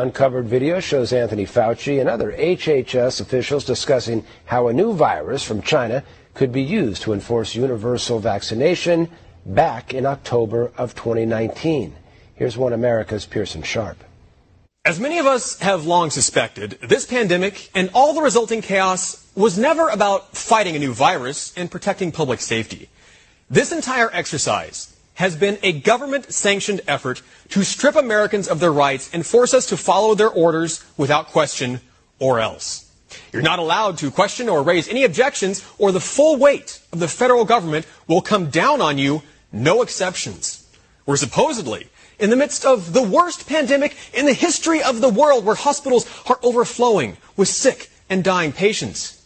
Uncovered video shows Anthony Fauci and other HHS officials discussing how a new virus from China could be used to enforce universal vaccination back in October of 2019. Here's One America's Pearson Sharp. As many of us have long suspected, this pandemic and all the resulting chaos was never about fighting a new virus and protecting public safety. This entire exercise has been a government-sanctioned effort to strip Americans of their rights and force us to follow their orders without question or else. You're not allowed to question or raise any objections, or the full weight of the federal government will come down on you, no exceptions. We're supposedly in the midst of the worst pandemic in the history of the world, where hospitals are overflowing with sick and dying patients.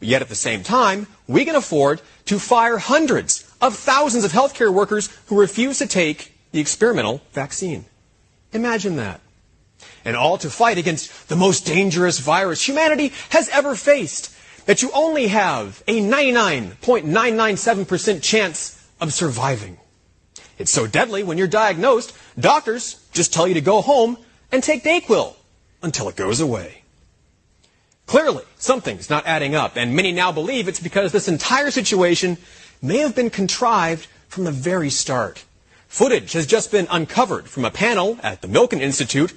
But yet at the same time, we can afford to fire hundreds of thousands of healthcare workers who refuse to take the experimental vaccine. Imagine that. And all to fight against the most dangerous virus humanity has ever faced, that you only have a 99.997% chance of surviving. It's so deadly, when you're diagnosed, doctors just tell you to go home and take Dayquil until it goes away. Clearly, something's not adding up, and many now believe it's because this entire situation may have been contrived from the very start. Footage has just been uncovered from a panel at the Milken Institute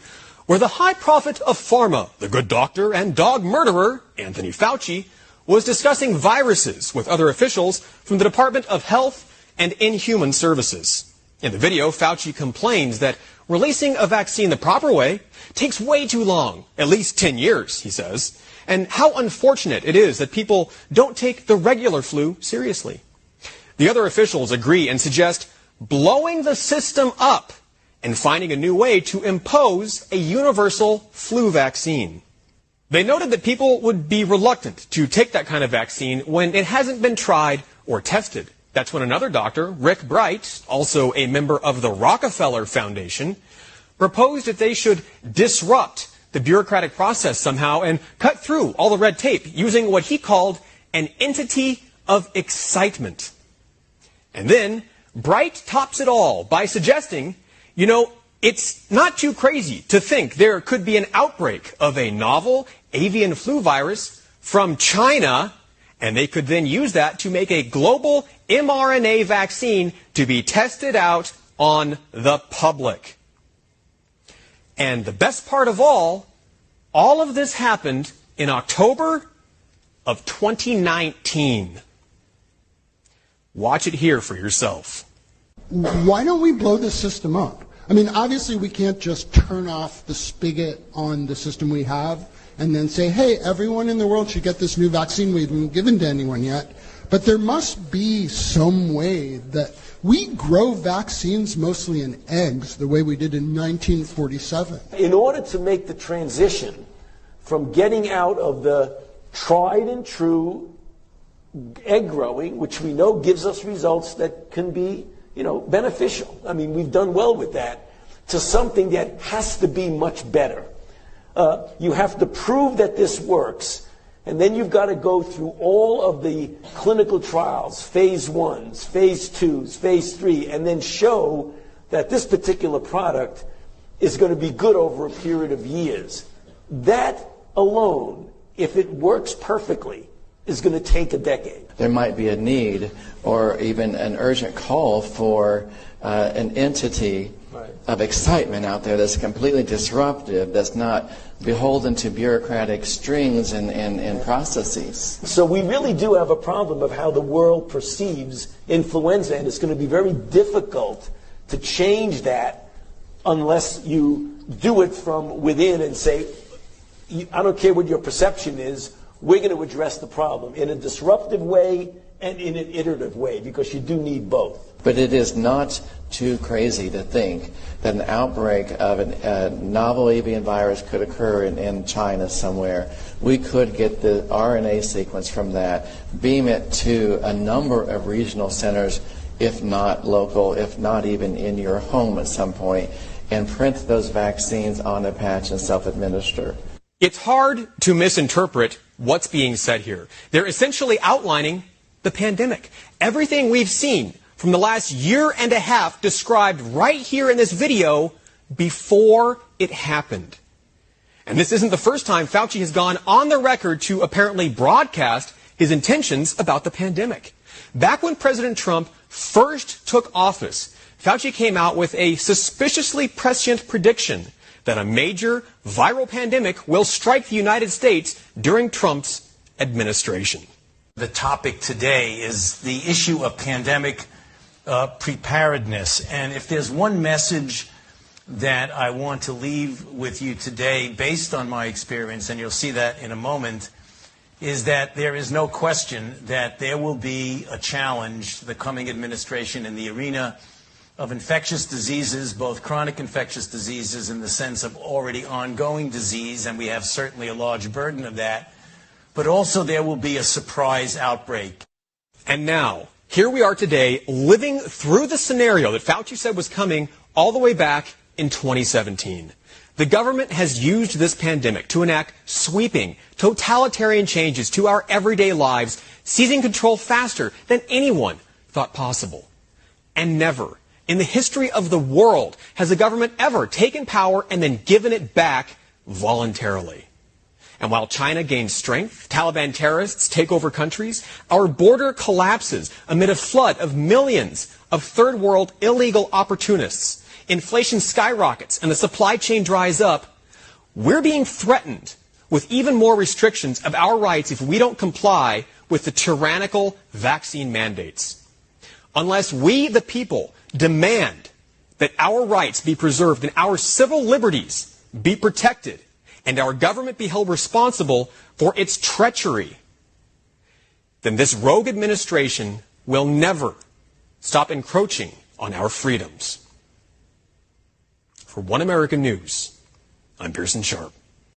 where the high prophet of pharma, the good doctor and dog murderer, Anthony Fauci, was discussing viruses with other officials from the Department of Health and Inhuman Services. In the video, Fauci complains that releasing a vaccine the proper way takes way too long, at least 10 years, he says, and how unfortunate it is that people don't take the regular flu seriously. The other officials agree and suggest blowing the system up and finding a new way to impose a universal flu vaccine. They noted that people would be reluctant to take that kind of vaccine when it hasn't been tried or tested. That's when another doctor, Rick Bright, also a member of the Rockefeller Foundation, proposed that they should disrupt the bureaucratic process somehow and cut through all the red tape using what he called an entity of excitement. And then Bright tops it all by suggesting, it's not too crazy to think there could be an outbreak of a novel avian flu virus from China, and they could then use that to make a global mRNA vaccine to be tested out on the public. And the best part of all of this happened in October of 2019. Watch it here for yourself. Why don't we blow the system up? I mean, obviously we can't just turn off the spigot on the system we have and then say, hey, everyone in the world should get this new vaccine we haven't given to anyone yet. But there must be some way that we grow vaccines mostly in eggs, the way we did in 1947. In order to make the transition from getting out of the tried and true egg growing, which we know gives us results that can be, beneficial. I mean, we've done well with that, to something that has to be much better. You have to prove that this works, and then you've got to go through all of the clinical trials, phase 1s, phase 2s, phase 3, and then show that this particular product is going to be good over a period of years. That alone, if it works perfectly, is going to take a decade. There might be a need or even an urgent call for an entity of excitement out there that's completely disruptive, that's not beholden to bureaucratic strings and processes. So we really do have a problem of how the world perceives influenza, and it's going to be very difficult to change that unless you do it from within and say, I don't care what your perception is, we're going to address the problem in a disruptive way and in an iterative way, because you do need both. But it is not too crazy to think that an outbreak of a novel avian virus could occur in China somewhere. We could get the RNA sequence from that, beam it to a number of regional centers, if not local, if not even in your home at some point, and print those vaccines on a patch and self-administer. It's hard to misinterpret what's being said here. They're essentially outlining the pandemic. Everything we've seen from the last year and a half described right here in this video before it happened. And this isn't the first time Fauci has gone on the record to apparently broadcast his intentions about the pandemic. Back when President Trump first took office, Fauci came out with a suspiciously prescient prediction that a major viral pandemic will strike the United States during Trump's administration. The topic today is the issue of pandemic preparedness. And if there's one message that I want to leave with you today, based on my experience, and you'll see that in a moment, is that there is no question that there will be a challenge to the coming administration in the arena of infectious diseases, both chronic infectious diseases in the sense of already ongoing disease, and we have certainly a large burden of that, but also there will be a surprise outbreak. And now, here we are today, living through the scenario that Fauci said was coming all the way back in 2017. The government has used this pandemic to enact sweeping, totalitarian changes to our everyday lives, seizing control faster than anyone thought possible. And never, in the history of the world, has the government ever taken power and then given it back voluntarily. And while China gains strength, Taliban terrorists take over countries, our border collapses amid a flood of millions of third world illegal opportunists, inflation skyrockets, and the supply chain dries up, we're being threatened with even more restrictions of our rights if we don't comply with the tyrannical vaccine mandates. Unless we, the people, demand that our rights be preserved and our civil liberties be protected and our government be held responsible for its treachery, then this rogue administration will never stop encroaching on our freedoms. For One American News, I'm Pearson Sharp.